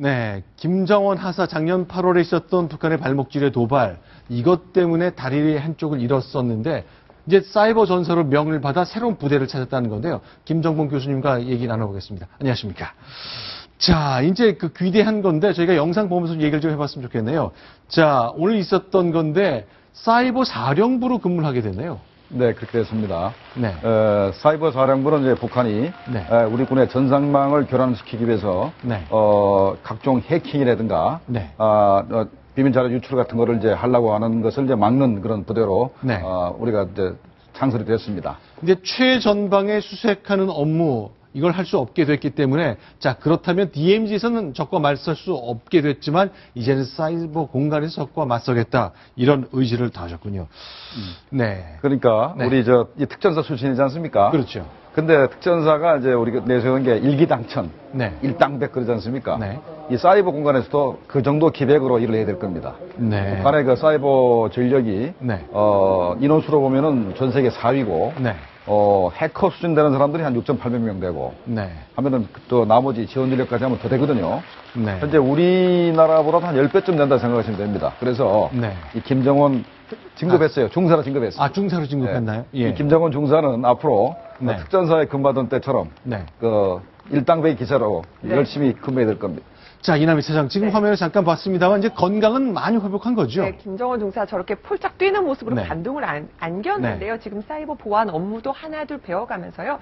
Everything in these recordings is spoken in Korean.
네, 김정은 하사 작년 8월에 있었던 북한의 발목질의 도발, 이것 때문에 다리 한쪽을 잃었었는데 이제 사이버 전설로 명을 받아 새로운 부대를 찾았다는 건데요. 김정봉 교수님과 얘기 나눠보겠습니다. 안녕하십니까? 자, 이제 그 귀대한 건데 저희가 영상 보면서 얘기를 좀 해봤으면 좋겠네요. 자, 오늘 있었던 건데 사이버 사령부로 근무를 하게 되네요. 네, 그렇게 됐습니다. 네. 사이버 사령부는 이제 북한이 네. 우리 군의 전상망을 교란시키기 위해서 네. 각종 해킹이라든가 네. 비밀 자료 유출 같은 거를 이제 하려고 하는 것을 이제 막는 그런 부대로 네. 우리가 이제 창설이 됐습니다. 이제 최전방에 수색하는 업무 이걸 할 수 없게 됐기 때문에 자 그렇다면 DMZ에서는 적과 맞설 수 없게 됐지만 이제는 사이버 공간에서 적과 맞서겠다 이런 의지를 다하셨군요. 네. 그러니까 네. 우리 이 특전사 출신이지 않습니까? 그렇죠. 근데 특전사가 이제 우리가 내세운 게 일기당천, 네. 일당백 그러지 않습니까? 네. 이 사이버 공간에서도 그 정도 기백으로 일을 해야 될 겁니다. 네. 북한의 그 사이버 전력이 네. 인원수로 보면은 전 세계 4위고 네. 해커 수준 되는 사람들이 한 6,800명 되고 네. 하면은 또 나머지 지원 인력까지 하면 더 되거든요. 네. 현재 우리나라보다 한 10배쯤 된다 생각하시면 됩니다. 그래서 네. 이 김정은 진급했어요. 중사로 진급했어요. 아, 중사로 진급했나요? 네. 예. 이 김정은 중사는 앞으로 네. 특전사에 근무하던 때처럼 네. 일당백 기사로 열심히 근무해야 될 겁니다. 자, 이남희 차장, 지금 네. 화면을 잠깐 봤습니다만 이제 건강은 많이 회복한 거죠? 네, 김정은 중사 저렇게 폴짝 뛰는 모습으로 네. 반동을 안겼는데요. 지금 사이버 보안 업무도 하나둘 배워가면서요.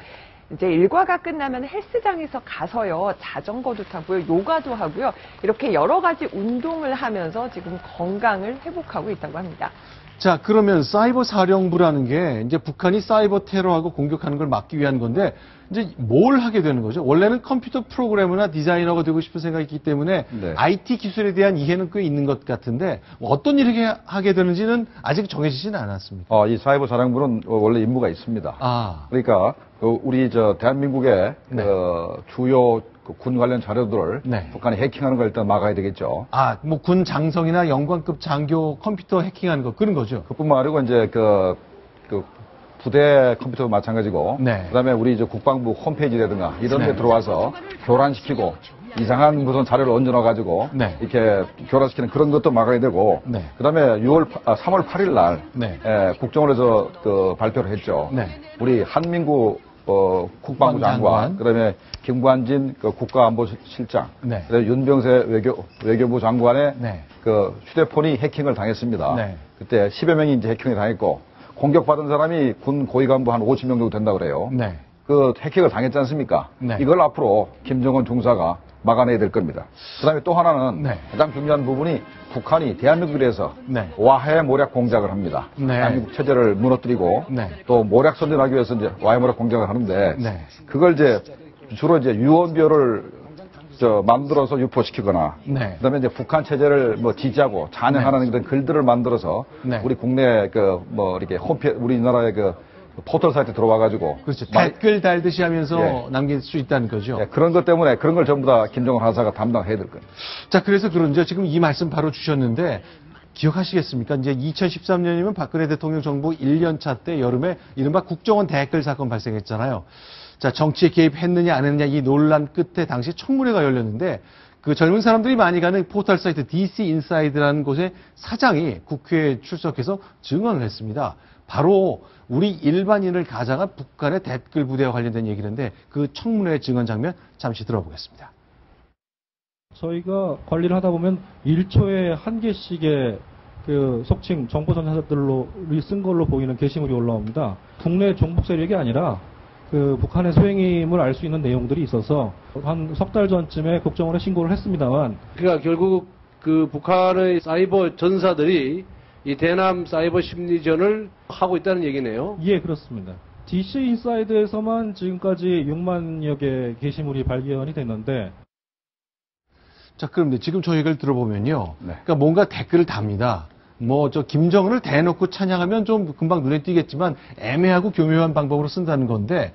이제 일과가 끝나면 헬스장에서 가서요. 자전거도 타고요. 요가도 하고요. 이렇게 여러 가지 운동을 하면서 지금 건강을 회복하고 있다고 합니다. 자, 그러면 사이버 사령부라는 게 이제 북한이 사이버 테러하고 공격하는 걸 막기 위한 건데 이제 뭘 하게 되는 거죠? 원래는 컴퓨터 프로그래머나 디자이너가 되고 싶은 생각이 있기 때문에 네. IT 기술에 대한 이해는 꽤 있는 것 같은데 어떤 일을 하게 되는지는 아직 정해지지는 않았습니다. 이 사이버 사령부는 원래 임무가 있습니다. 아, 그러니까 우리 대한민국의 네. 주요 군 관련 자료들을 네. 북한이 해킹하는 걸 일단 막아야 되겠죠. 아, 뭐 군 장성이나 영관급 장교 컴퓨터 해킹하는 거 그런 거죠? 그뿐만 아니고 이제 그 부대 컴퓨터도 마찬가지고, 네. 그다음에 우리 국방부 홈페이지라든가 이런 네. 데 들어와서 교란시키고 이상한 무슨 자료를 얹어놔 가지고 네. 이렇게 교란시키는 그런 것도 막아야 되고, 네. 그다음에 3월 8일 날 네. 국정원에서 발표를 했죠. 네. 우리 한민구 국방부 장관, 그다음에 김관진 국가안보실장, 네. 그다음에 윤병세 외교부 장관의 네. 휴대폰이 해킹을 당했습니다. 네. 그때 10여 명이 이제 해킹을 당했고 공격받은 사람이 군 고위 간부 한 50명 정도 된다 그래요. 네. 그 해킹을 당했지 않습니까? 네. 이걸 앞으로 김정은 중사가 막아내야 될 겁니다. 그다음에 또 하나는 네. 가장 중요한 부분이 북한이 대한민국에 대해서 네. 와해 모략 공작을 합니다. 네. 대한민국 체제를 무너뜨리고 네. 또 모략 선전하기 위해서 이제 와해 모략 공작을 하는데 네. 그걸 이제 주로 이제 유언비어를 만들어서 유포시키거나, 네. 그다음에 이제 북한 체제를 지지하고 찬양하는 그런 글들을 만들어서 네. 우리 국내 이렇게 우리나라의 포털 사이트에 들어와가지고 그렇죠. 댓글 달듯이 하면서 예. 남길 수 있다는 거죠. 예, 그런 것 때문에 그런 걸 전부 다 김정은 하사가 담당해야 될 거예요. 자, 그래서 그런지 지금 이 말씀 바로 주셨는데 기억하시겠습니까? 이제 2013년이면 박근혜 대통령 정부 1년차 때 여름에 이른바 국정원 댓글 사건 발생했잖아요. 자, 정치에 개입했느냐 안 했느냐 이 논란 끝에 당시 청문회가 열렸는데 그 젊은 사람들이 많이 가는 포털 사이트 DC 인사이드라는 곳의 사장이 국회에 출석해서 증언을 했습니다. 바로 우리 일반인을 가장한 북한의 댓글 부대와 관련된 얘기인데 그 청문회 증언 장면 잠시 들어보겠습니다. 저희가 관리를 하다 보면 1초에 한 개씩의 속칭 정보 전사들로 쓴 걸로 보이는 게시물이 올라옵니다. 국내 종북 세력이 아니라 북한의 소행임을 알 수 있는 내용들이 있어서 한 석 달 전쯤에 국정원에 신고를 했습니다만. 그러니까 결국 북한의 사이버 전사들이 이 대남 사이버 심리전을 하고 있다는 얘기네요. 예, 그렇습니다. DC 인사이드에서만 지금까지 6만여 개의 게시물이 발견이 됐는데. 자, 그런데 지금 저 얘기를 들어보면요. 네. 그러니까 뭔가 댓글을 답니다. 김정은을 대놓고 찬양하면 좀 금방 눈에 띄겠지만 애매하고 교묘한 방법으로 쓴다는 건데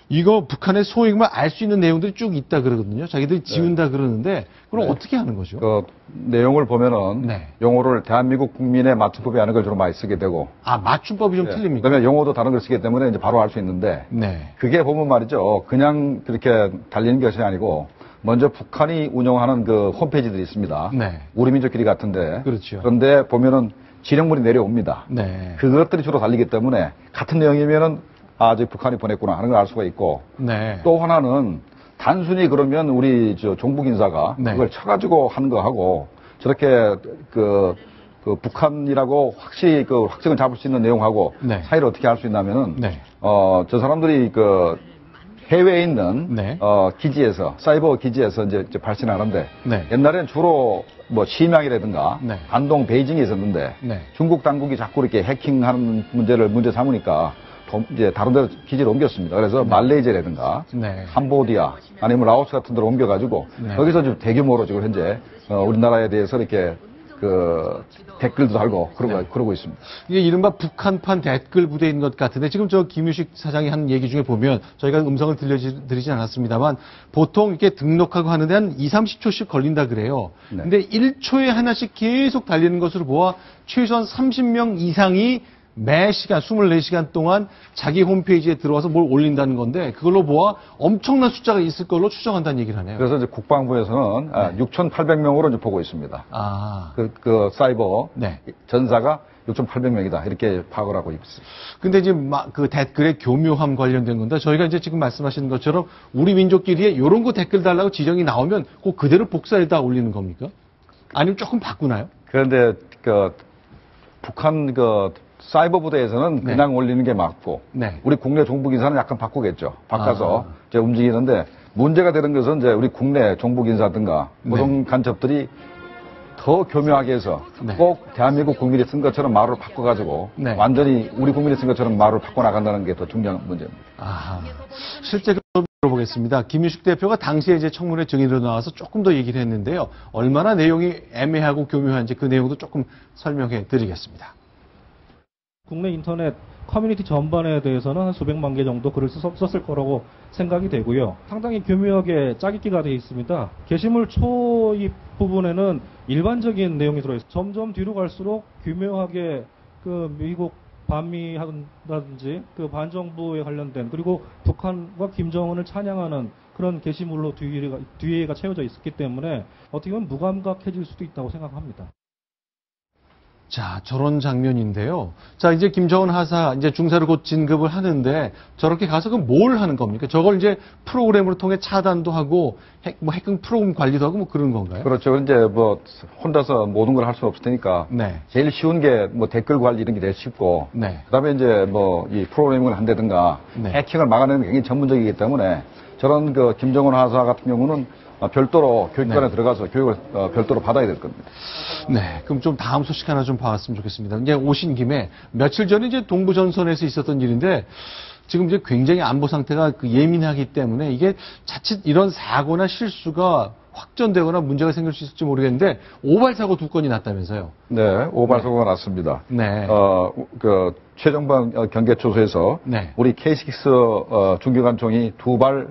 이거 북한의 소행만 알 수 있는 내용들이 쭉 있다 그러거든요. 자기들이 지운다 그러는데 그럼 네. 어떻게 하는 거죠? 내용을 보면은 네. 용어를 대한민국 국민의 맞춤법이 아는 걸 주로 많이 쓰게 되고. 아, 맞춤법이 좀 틀립니까? 그다음에 용어도 다른 걸 쓰기 때문에 이제 바로 알 수 있는데. 네. 그게 보면 말이죠. 그냥 그렇게 달리는 것이 아니고 먼저 북한이 운영하는 그 홈페이지들이 있습니다. 네. 우리 민족끼리 같은데. 그렇죠. 그런데 보면은 지령물이 내려옵니다. 네. 그것들이 주로 달리기 때문에 같은 내용이면은 아, 저 북한이 보냈구나 하는 걸 알 수가 있고. 네. 또 하나는 단순히 그러면 우리 저 종북 인사가 네. 그걸 쳐가지고 하는 거하고 저렇게 그 북한이라고 확실히 그 확정을 잡을 수 있는 내용하고 네. 사이를 어떻게 할 수 있냐면은 네. 저 사람들이 그 해외에 있는 네. 기지에서 사이버 기지에서 이제 발신하는데 네. 옛날엔 주로 뭐 심양이라든가 네. 안동 베이징에 있었는데 네. 중국 당국이 자꾸 이렇게 해킹하는 문제 삼으니까 이제 다른 데로 기지를 옮겼습니다. 그래서 말레이시아라든가 네. 캄보디아 아니면 라오스 같은 데로 옮겨가지고 네. 거기서 좀 대규모로 지금 현재 우리나라에 대해서 이렇게 그 댓글도 달고 그러고 있습니다. 이게 이른바 북한판 댓글 부대인 것 같은데 지금 저 김유식 사장이 한 얘기 중에 보면 저희가 음성을 들려드리진 않았습니다만 보통 이렇게 등록하고 하는데 한 2, 30초씩 걸린다 그래요. 네. 근데 1초에 하나씩 계속 달리는 것으로 보아 최소한 30명 이상이 매 시간 24시간 동안 자기 홈페이지에 들어와서 뭘 올린다는 건데 그걸로 보아 엄청난 숫자가 있을 걸로 추정한다는 얘기를 하네요. 그래서 이제 국방부에서는 6,800명으로 이제 보고 있습니다. 아. 그 사이버 네. 전사가 6,800명이다 이렇게 파악을 하고 있습니다. 근데 이제 그 댓글의 교묘함 관련된 건데 저희가 이제 지금 말씀하시는 것처럼 우리 민족끼리에 요런 거 댓글 달라고 지정이 나오면 꼭 그대로 복사해다 올리는 겁니까? 아니면 조금 바꾸나요? 그런데 그 북한 그 사이버 부대에서는 네. 그냥 올리는 게 맞고 네. 우리 국내 종북 인사는 약간 바꾸겠죠. 바꿔서 아. 이제 움직이는데 문제가 되는 것은 이제 우리 국내 종북 인사든가 고정 네. 간첩들이 더 교묘하게 해서 네. 꼭 대한민국 국민이 쓴 것처럼 말을 바꿔가지고 네. 완전히 우리 국민이 쓴 것처럼 말을 바꿔나간다는 게 더 중요한 문제입니다. 아하. 실제 좀 물어보겠습니다. 김유식 대표가 당시에 이제 청문회 증인으로 나와서 조금 더 얘기를 했는데요. 얼마나 내용이 애매하고 교묘한지 그 내용도 조금 설명해 드리겠습니다. 국내 인터넷 커뮤니티 전반에 대해서는 한 수백만 개 정도 글을 썼을 거라고 생각이 되고요. 상당히 교묘하게 짜깁기가 되어 있습니다. 게시물 초입 부분에는 일반적인 내용이 들어있어요. 점점 뒤로 갈수록 교묘하게 그 미국 반미한다든지 그 반정부에 관련된 그리고 북한과 김정은을 찬양하는 그런 게시물로 뒤에가 채워져 있었기 때문에 어떻게 보면 무감각해질 수도 있다고 생각합니다. 자, 저런 장면인데요. 자, 이제 김정은 하사, 이제 중사를 곧 진급을 하는데 저렇게 가서 그 뭘 하는 겁니까? 저걸 이제 프로그램으로 통해 차단도 하고 해킹 프로그램 관리도 하고 뭐 그런 건가요? 그렇죠. 이제 뭐 혼자서 모든 걸 할 수 없을 테니까 네. 제일 쉬운 게 뭐 댓글 관리 이런 게 제일 쉽고 네. 그다음에 이제 뭐 이 프로그래밍을 한다든가 네. 해킹을 막아내는 게 굉장히 전문적이기 때문에 저런 그 김정은 하사 같은 경우는 별도로 교육관에 네. 들어가서 교육을 별도로 받아야 될 겁니다. 네, 그럼 좀 다음 소식 하나 좀 봐왔으면 좋겠습니다. 이제 오신 김에 며칠 전에 이제 동부전선에서 있었던 일인데 지금 이제 굉장히 안보 상태가 예민하기 때문에 이게 자칫 이런 사고나 실수가 확전되거나 문제가 생길 수 있을지 모르겠는데 오발 사고 2건이 났다면서요? 네, 오발 사고가 났습니다. 네. 그 최정방 경계초소에서 네. 우리 K6 중기관총이 2발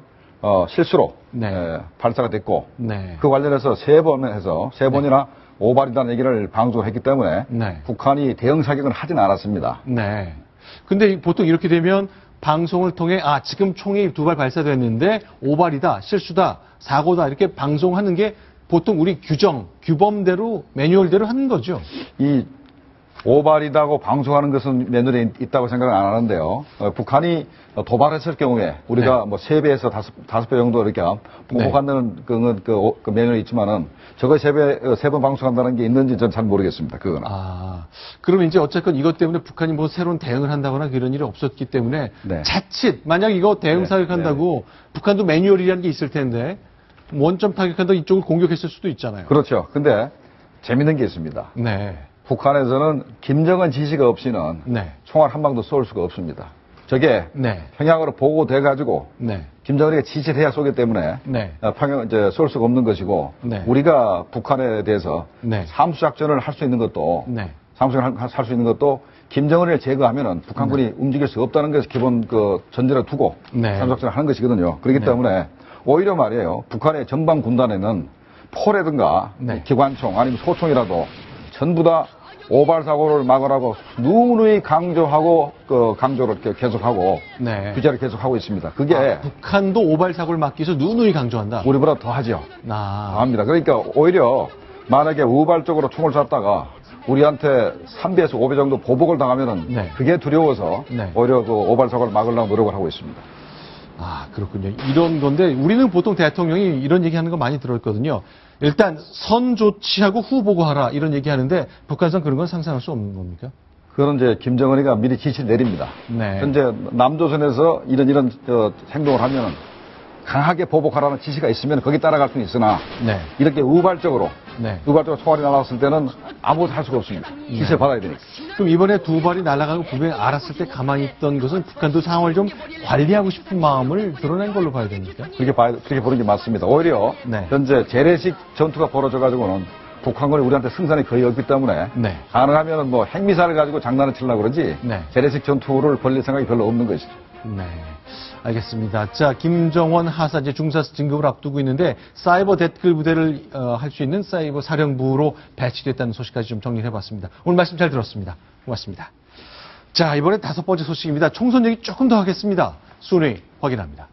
실수로 네. 발사가 됐고 네. 그 관련해서 3번이나 오발이라는 얘기를 방송을 했기 때문에 네. 북한이 대응 사격은 하진 않았습니다. 네. 근데 보통 이렇게 되면 방송을 통해 지금 총이 2발 발사됐는데 오발이다, 실수다, 사고다 이렇게 방송하는 게 보통 우리 규범대로 매뉴얼대로 하는 거죠. 이 오발이다고 방송하는 것은 매뉴얼에 있다고 생각은 안 하는데요. 북한이 도발했을 경우에 우리가 네. 뭐 3배에서 5배 정도 이렇게 보복한다는 그 매뉴얼이 있지만은 저거 3번 방송한다는 게 있는지 저는 잘 모르겠습니다. 그거는. 그러면 이제 어쨌건 이것 때문에 북한이 뭐 새로운 대응을 한다거나 그런 일이 없었기 때문에 네. 자칫 만약 이거 대응 사격한다고 북한도 매뉴얼이라는 게 있을 텐데 원점 타격한다 이쪽을 공격했을 수도 있잖아요. 그렇죠. 근데 재밌는 게 있습니다. 네. 북한에서는 김정은 지시가 없이는 네. 총알 한 방도 쏠 수가 없습니다. 저게 네. 평양으로 보고돼가지고 네. 김정은이가 지시를 해야 쏘기 때문에 네. 평양 이제 쏠 수가 없는 것이고 네. 우리가 북한에 대해서 네. 삼수작전을 할 수 있는 것도 네. 삼수작전을 할 수 있는 것도 김정은을 제거하면은 북한군이 움직일 수 없다는 것을 기본 그 전제를 두고 네. 삼수작전을 하는 것이거든요. 그렇기 네. 때문에 오히려 말이에요. 북한의 전방 군단에는 포라든가 네. 기관총 아니면 소총이라도 전부 다 오발 사고를 막으라고 누누이 강조하고 강조를 이렇게 계속하고 네. 규제를 계속하고 있습니다. 그게 북한도 오발 사고를 막기 위해서 누누이 강조한다. 우리보다 더 하죠. 합니다. 그러니까 오히려 만약에 우발적으로 총을 쐈다가 우리한테 3배에서 5배 정도 보복을 당하면은 네. 그게 두려워서 네. 오히려 그 오발 사고를 막으려고 노력을 하고 있습니다. 그렇군요. 이런 건데 우리는 보통 대통령이 이런 얘기하는 거 많이 들었거든요. 일단 선 조치하고 후 보고하라 이런 얘기하는데 북한선 그런 건 상상할 수 없는 겁니까? 그건 이제 김정은이가 미리 지시를 내립니다. 네. 현재 남조선에서 이런 행동을 하면은 강하게 보복하라는 지시가 있으면 거기 따라갈 수는 있으나 네. 이렇게 우발적으로 네. 총알이 날아왔을 때는 아무것도 할 수가 없습니다. 지시를 받아야 되니까. 그럼 이번에 두 발이 날아가고 분명히 알았을 때 가만히 있던 것은 북한도 상황을 좀 관리하고 싶은 마음을 드러낸 걸로 봐야 됩니까? 그렇게 보는 게 맞습니다. 오히려 네. 현재 재래식 전투가 벌어져가지고는 북한군이 우리한테 승산이 거의 없기 때문에 네. 가능하면 뭐 핵미사를 가지고 장난을 치려고 그러지 네. 재래식 전투를 벌릴 생각이 별로 없는 것이죠. 네. 알겠습니다. 자, 김정원 하사 이제 중사수 진급을 앞두고 있는데 사이버 댓글 부대를 할 수 있는 사이버 사령부로 배치됐다는 소식까지 좀 정리를 해봤습니다. 오늘 말씀 잘 들었습니다. 고맙습니다. 자, 이번에 5번째 소식입니다. 총선 얘기 조금 더 하겠습니다. 순위 확인합니다.